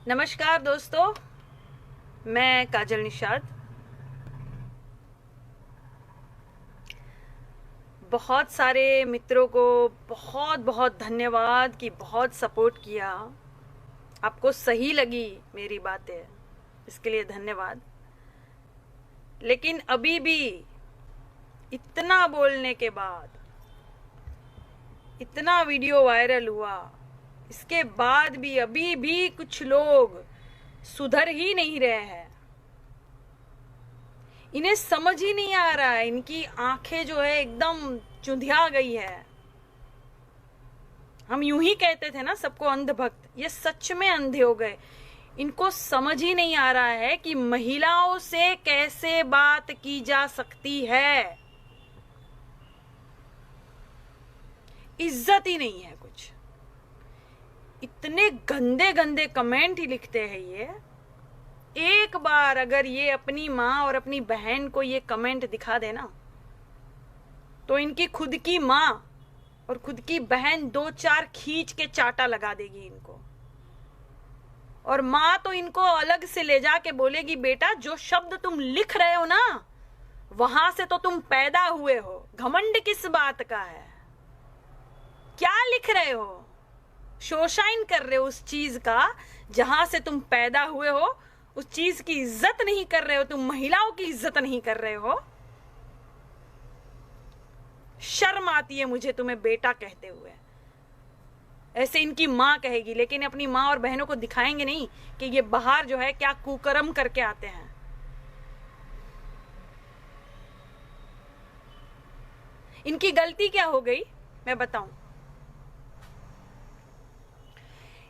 नमस्कार दोस्तों, मैं काजल निषाद। बहुत सारे मित्रों को बहुत बहुत धन्यवाद कि बहुत सपोर्ट किया। आपको सही लगी मेरी बातें, इसके लिए धन्यवाद। लेकिन अभी भी इतना बोलने के बाद, इतना वीडियो वायरल हुआ, इसके बाद भी अभी भी कुछ लोग सुधर ही नहीं रहे हैं। इन्हें समझ ही नहीं आ रहा है, इनकी आंखें जो है एकदम चुंधिया गई है। हम यूं ही कहते थे ना सबको अंधभक्त, ये सच में अंधे हो गए। इनको समझ ही नहीं आ रहा है कि महिलाओं से कैसे बात की जा सकती है। इज्जत ही नहीं है कुछ। इतने गंदे गंदे कमेंट ही लिखते हैं ये। एक बार अगर ये अपनी माँ और अपनी बहन को ये कमेंट दिखा देना तो इनकी खुद की माँ और खुद की बहन दो चार खींच के चाटा लगा देगी इनको। और माँ तो इनको अलग से ले जाके बोलेगी, बेटा जो शब्द तुम लिख रहे हो ना, वहां से तो तुम पैदा हुए हो। घमंड किस बात का है? क्या लिख रहे हो? शोषाइन कर रहे हो उस चीज का जहां से तुम पैदा हुए हो। उस चीज की इज्जत नहीं कर रहे हो, तुम महिलाओं की इज्जत नहीं कर रहे हो। शर्म आती है मुझे तुम्हें बेटा कहते हुए। ऐसे इनकी माँ कहेगी, लेकिन अपनी माँ और बहनों को दिखाएंगे नहीं कि ये बाहर जो है क्या कुकर्म करके आते हैं। इनकी गलती क्या हो गई मैं बताऊं।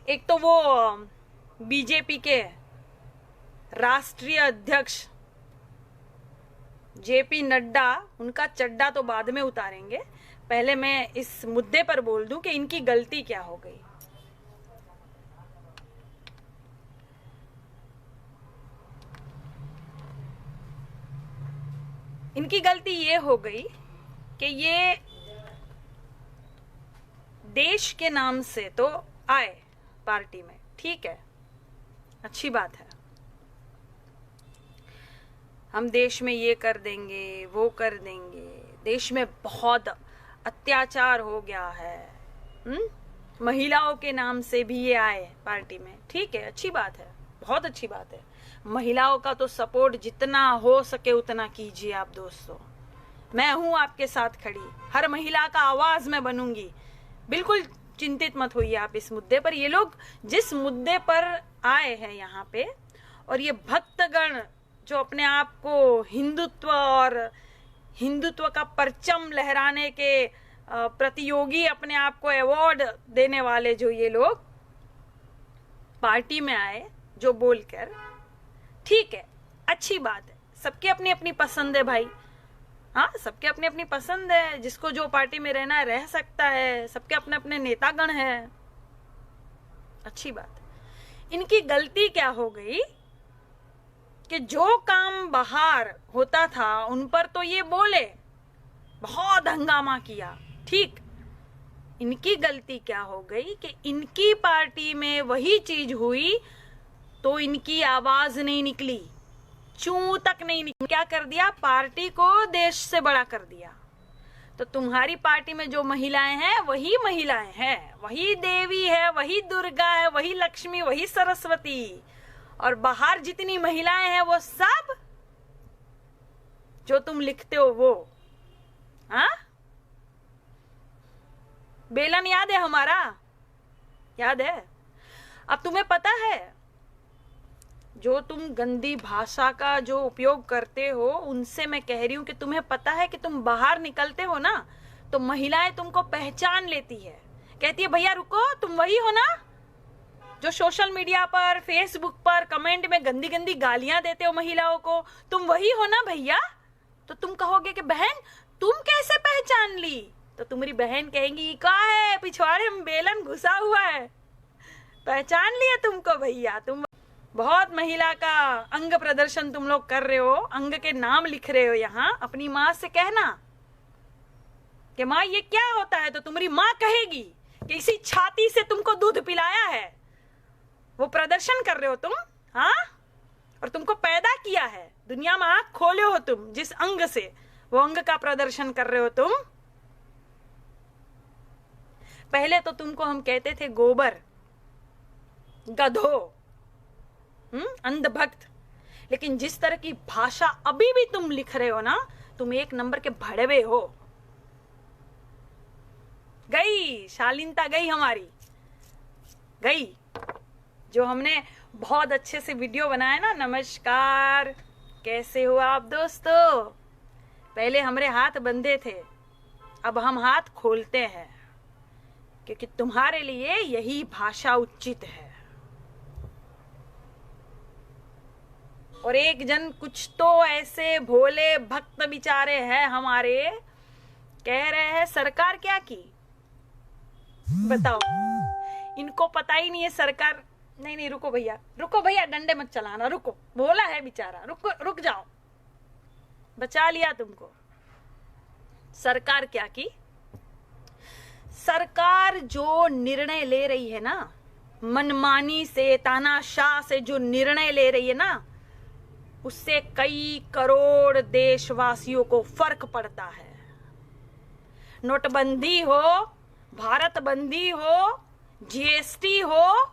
एक तो वो बीजेपी के राष्ट्रीय अध्यक्ष जेपी नड्डा, उनका चड्डा तो बाद में उतारेंगे। पहले मैं इस मुद्दे पर बोल दूं कि इनकी गलती क्या हो गई। इनकी गलती ये हो गई कि ये देश के नाम से तो आए पार्टी में, ठीक है, अच्छी बात है। हम देश में ये कर देंगे, वो कर देंगे, देश में बहुत अत्याचार हो गया है। महिलाओं के नाम से भी ये आए पार्टी में, ठीक है, अच्छी बात है, बहुत अच्छी बात है। महिलाओं का तो सपोर्ट जितना हो सके उतना कीजिए आप दोस्तों। मैं हूं आपके साथ खड़ी, हर महिला का आवाज मैं बनूंगी। बिल्कुल चिंतित मत होइए आप इस मुद्दे पर। ये लोग जिस मुद्दे पर आए हैं यहाँ पे, और ये भक्तगण जो अपने आप को हिंदुत्व और हिंदुत्व का परचम लहराने के प्रतियोगी अपने आप को अवार्ड देने वाले जो ये लोग पार्टी में आए जो बोलकर, ठीक है, अच्छी बात है। सबकी अपनी अपनी पसंद है भाई। हाँ, सबके अपनी अपनी पसंद है। जिसको जो पार्टी में रहना है रह सकता है। सबके अपने अपने नेतागण है, अच्छी बात है। इनकी गलती क्या हो गई कि जो काम बाहर होता था उन पर तो ये बोले, बहुत हंगामा किया, ठीक। इनकी गलती क्या हो गई कि इनकी पार्टी में वही चीज हुई तो इनकी आवाज नहीं निकली, चूं तक नहीं निकली। क्या कर दिया? पार्टी को देश से बड़ा कर दिया। तो तुम्हारी पार्टी में जो महिलाएं हैं वही महिलाएं हैं, वही देवी है, वही दुर्गा है, वही लक्ष्मी, वही सरस्वती। और बाहर जितनी महिलाएं हैं वो सब जो तुम लिखते हो वो। हाँ, बेलन याद है हमारा? याद है? अब तुम्हें पता है जो तुम गंदी भाषा का जो उपयोग करते हो, उनसे मैं कह रही हूं कि तुम्हें पता है कि तुम बाहर निकलते हो ना तो महिलाएं तुमको पहचान लेती है, कहती है भैया रुको, तुम वही हो ना जो सोशल मीडिया पर, फेसबुक पर कमेंट में गंदी गंदी गालियां देते हो महिलाओं को, तुम वही हो ना भैया। तो तुम कहोगे कि बहन तुम कैसे पहचान ली? तो तुम्हारी बहन कहेंगी क्या है, पिछवाड़े में बेलन घुसा हुआ है, पहचान लिया तुमको भैया। तुम बहुत महिला का अंग प्रदर्शन तुम लोग कर रहे हो, अंग के नाम लिख रहे हो यहाँ। अपनी माँ से कहना कि माँ ये क्या होता है, तो तुम्हारी माँ कहेगी कि इसी छाती से तुमको दूध पिलाया है। वो प्रदर्शन कर रहे हो तुम, हाँ? और तुमको पैदा किया है, दुनिया में आंख खोले हो तुम जिस अंग से, वो अंग का प्रदर्शन कर रहे हो तुम। पहले तो तुमको हम कहते थे गोबर, गधो, अंधभक्त, लेकिन जिस तरह की भाषा अभी भी तुम लिख रहे हो ना, तुम एक नंबर के भड़वे हो। गई शालीनता, गई हमारी, गई। जो हमने बहुत अच्छे से वीडियो बनाया ना, नमस्कार कैसे हो आप दोस्तों, पहले हमारे हाथ बंधे थे, अब हम हाथ खोलते हैं, क्योंकि तुम्हारे लिए यही भाषा उचित है। और एक जन कुछ तो ऐसे भोले भक्त बिचारे हैं हमारे, कह रहे हैं सरकार क्या की। बताओ, इनको पता ही नहीं है सरकार। नहीं, रुको भैया, डंडे मत चलाना, रुको, भोला है बेचारा, रुक जाओ, बचा लिया तुमको। सरकार क्या की? सरकार जो निर्णय ले रही है ना, मनमानी से, तानाशाह से जो निर्णय ले रही है ना, उससे कई करोड़ देशवासियों को फर्क पड़ता है। नोटबंदी हो, भारत बंदी हो, जीएसटी हो,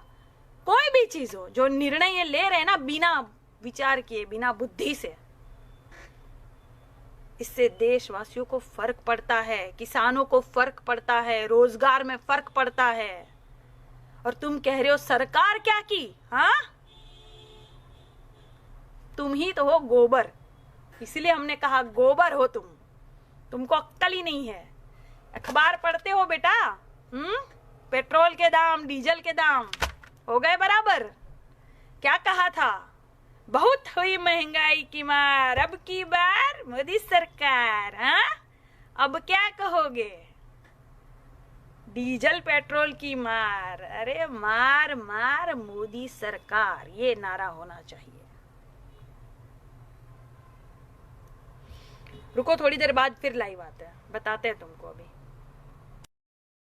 कोई भी चीज हो, जो निर्णय ये ले रहे हैं ना बिना विचार किए, बिना बुद्धि से, इससे देशवासियों को फर्क पड़ता है, किसानों को फर्क पड़ता है, रोजगार में फर्क पड़ता है। और तुम कह रहे हो सरकार क्या की? हाँ, तुम ही तो हो गोबर, इसलिए हमने कहा गोबर हो तुम, तुमको अक्ल ही नहीं है। अखबार पढ़ते हो बेटा? पेट्रोल के दाम, डीजल के दाम हो गए बराबर। क्या कहा था? बहुत हुई महंगाई की मार, अब की बार मोदी सरकार। हाँ, अब क्या कहोगे? डीजल पेट्रोल की मार, अरे मार मार मोदी सरकार, ये नारा होना चाहिए। रुको, थोड़ी देर बाद फिर लाइव आते हैं, बताते हैं तुमको अभी।